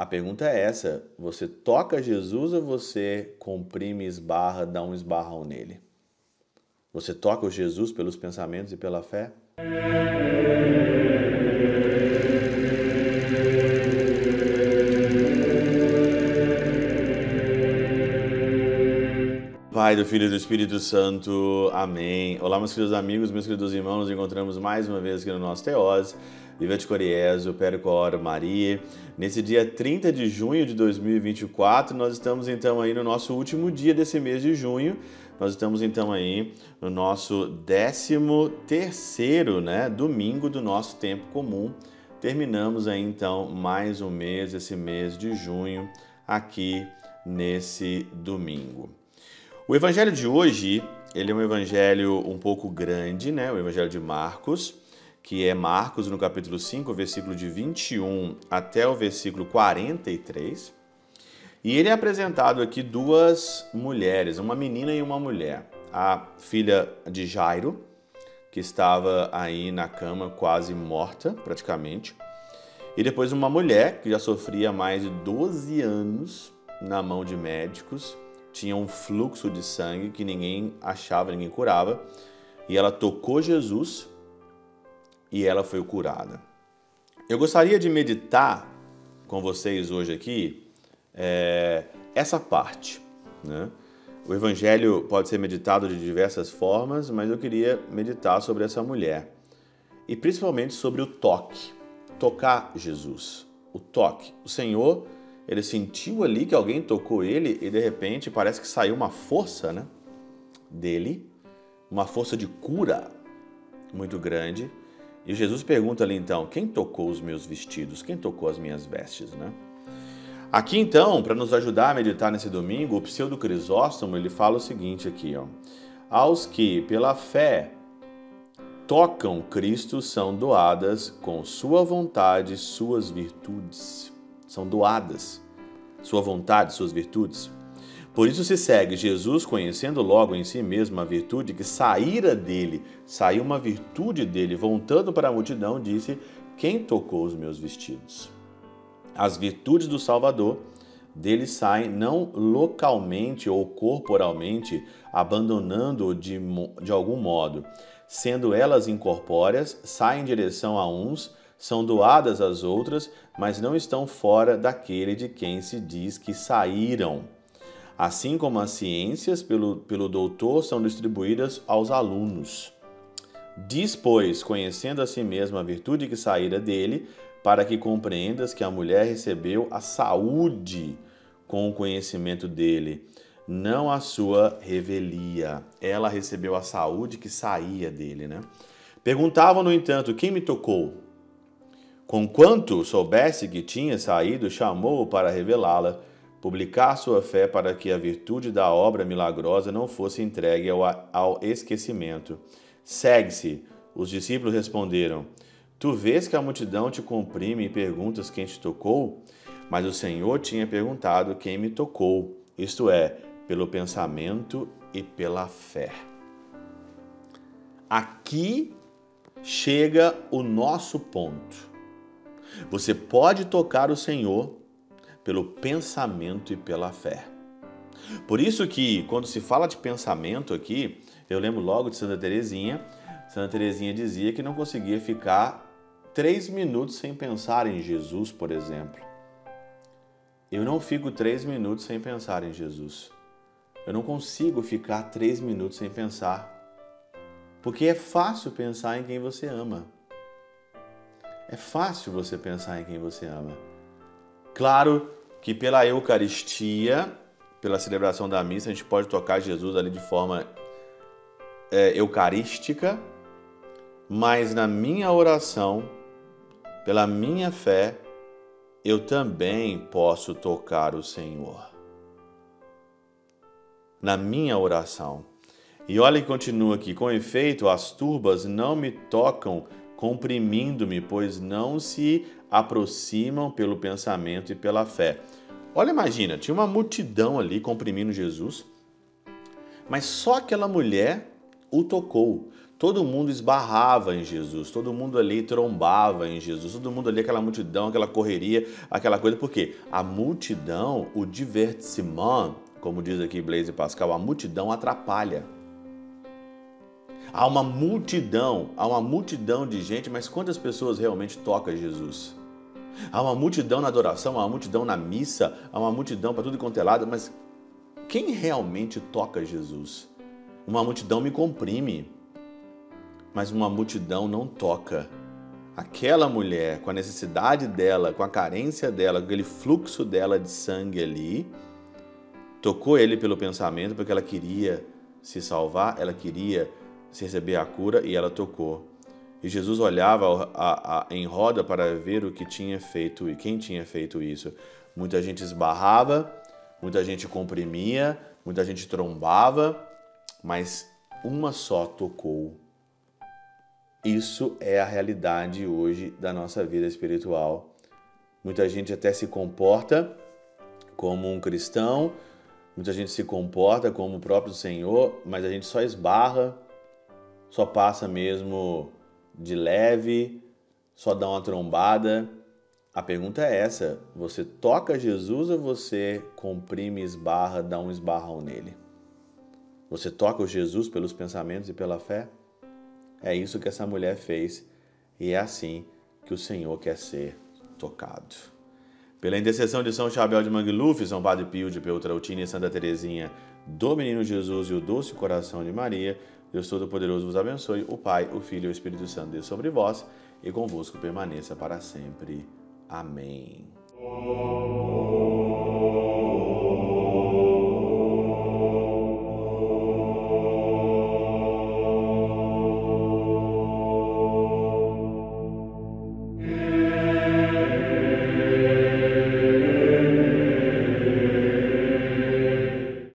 A pergunta é essa: você toca Jesus ou você comprime, esbarra, dá um esbarrão nele? Você toca o Jesus pelos pensamentos e pela fé? Pai, do Filho e do Espírito Santo. Amém. Olá, meus queridos amigos, meus queridos irmãos. Nos encontramos mais uma vez aqui no nosso Teós. Viva de Coriezo, Percor Maria. Nesse dia 30 de junho de 2024, nós estamos então aí no nosso último dia desse mês de junho. Nós estamos então aí no nosso 13º, domingo do nosso tempo comum. Terminamos aí então mais um mês, esse mês de junho, aqui nesse domingo. O evangelho de hoje, ele é um evangelho um pouco grande, o evangelho de Marcos, que é Marcos no capítulo 5, versículo de 21 até o versículo 43. E ele é apresentado aqui duas mulheres, uma menina e uma mulher. A filha de Jairo, que estava aí na cama quase morta, praticamente. E depois uma mulher que já sofria mais de 12 anos na mão de médicos, tinha um fluxo de sangue que ninguém achava, ninguém curava, e ela tocou Jesus e ela foi curada. Eu gostaria de meditar com vocês hoje aqui essa parte. O evangelho pode ser meditado de diversas formas, mas eu queria meditar sobre essa mulher e principalmente sobre o toque, tocar Jesus, o toque. O Senhor, ele sentiu ali que alguém tocou ele e de repente parece que saiu uma força dele, uma força de cura muito grande. E Jesus pergunta ali então, quem tocou os meus vestidos? Quem tocou as minhas vestes? Aqui então, para nos ajudar a meditar nesse domingo, o Pseudo Crisóstomo ele fala o seguinte aqui, aos que pela fé tocam Cristo são doadas com sua vontade suas virtudes. São doadas sua vontade, suas virtudes. Por isso se segue Jesus, conhecendo logo em si mesmo a virtude que saíra dele, saiu uma virtude dele, voltando para a multidão, disse, quem tocou os meus vestidos? As virtudes do Salvador dele saem não localmente ou corporalmente, abandonando-o de algum modo. Sendo elas incorpóreas, saem em direção a uns, são doadas às outras, mas não estão fora daquele de quem se diz que saíram. Assim como as ciências pelo doutor são distribuídas aos alunos. Diz, pois, conhecendo a si mesmo a virtude que saíra dele, para que compreendas que a mulher recebeu a saúde com o conhecimento dele, não a sua revelia. Ela recebeu a saúde que saía dele, Perguntavam, no entanto, quem me tocou? Conquanto soubesse que tinha saído, chamou-o para revelá-la, publicar sua fé para que a virtude da obra milagrosa não fosse entregue ao esquecimento. Segue-se. Os discípulos responderam, tu vês que a multidão te comprime e perguntas quem te tocou? Mas o Senhor tinha perguntado quem me tocou, isto é, pelo pensamento e pela fé. Aqui chega o nosso ponto. Você pode tocar o Senhor pelo pensamento e pela fé. Por isso que, quando se fala de pensamento aqui, eu lembro logo de Santa Teresinha. Santa Teresinha dizia que não conseguia ficar 3 minutos sem pensar em Jesus, por exemplo. Eu não fico 3 minutos sem pensar em Jesus. Eu não consigo ficar 3 minutos sem pensar. Porque é fácil pensar em quem você ama. É fácil você pensar em quem você ama. Claro que pela Eucaristia, pela celebração da missa, a gente pode tocar Jesus ali de forma eucarística, mas na minha oração, pela minha fé, eu também posso tocar o Senhor. Na minha oração. E olha que continua aqui, com efeito, as turbas não me tocam comprimindo-me, pois não se aproximam pelo pensamento e pela fé. Olha, imagina, tinha uma multidão ali comprimindo Jesus, mas só aquela mulher o tocou. Todo mundo esbarrava em Jesus, todo mundo ali trombava em Jesus, todo mundo ali, aquela multidão, aquela correria, aquela coisa. Por quê? A multidão, o divertissement, como diz aqui Blaise Pascal, a multidão atrapalha. Há uma multidão de gente, mas quantas pessoas realmente tocam Jesus? Há uma multidão na adoração, há uma multidão na missa, há uma multidão para tudo quanto é lado, mas quem realmente toca Jesus? Uma multidão me comprime, mas uma multidão não toca. Aquela mulher, com a necessidade dela, com a carência dela, com aquele fluxo dela de sangue ali, tocou ele pelo pensamento, porque ela queria se salvar, ela queria receber a cura e ela tocou. E Jesus olhava em roda para ver o que tinha feito e quem tinha feito isso. Muita gente esbarrava, muita gente comprimia, muita gente trombava, mas uma só tocou. Isso é a realidade hoje da nossa vida espiritual. Muita gente até se comporta como um cristão, muita gente se comporta como o próprio Senhor, mas a gente só esbarra, só passa mesmo de leve, só dá uma trombada. A pergunta é essa: você toca Jesus ou você comprime, esbarra, dá um esbarrão nele? Você toca o Jesus pelos pensamentos e pela fé? É isso que essa mulher fez e é assim que o Senhor quer ser tocado. Pela intercessão de São Chabel de Mangluf, São Padre Pio de Peltrautina e Santa Teresinha do Menino Jesus e o Doce Coração de Maria, Deus Todo-Poderoso vos abençoe, o Pai, o Filho e o Espírito Santo Deus sobre vós e convosco permaneça para sempre. Amém.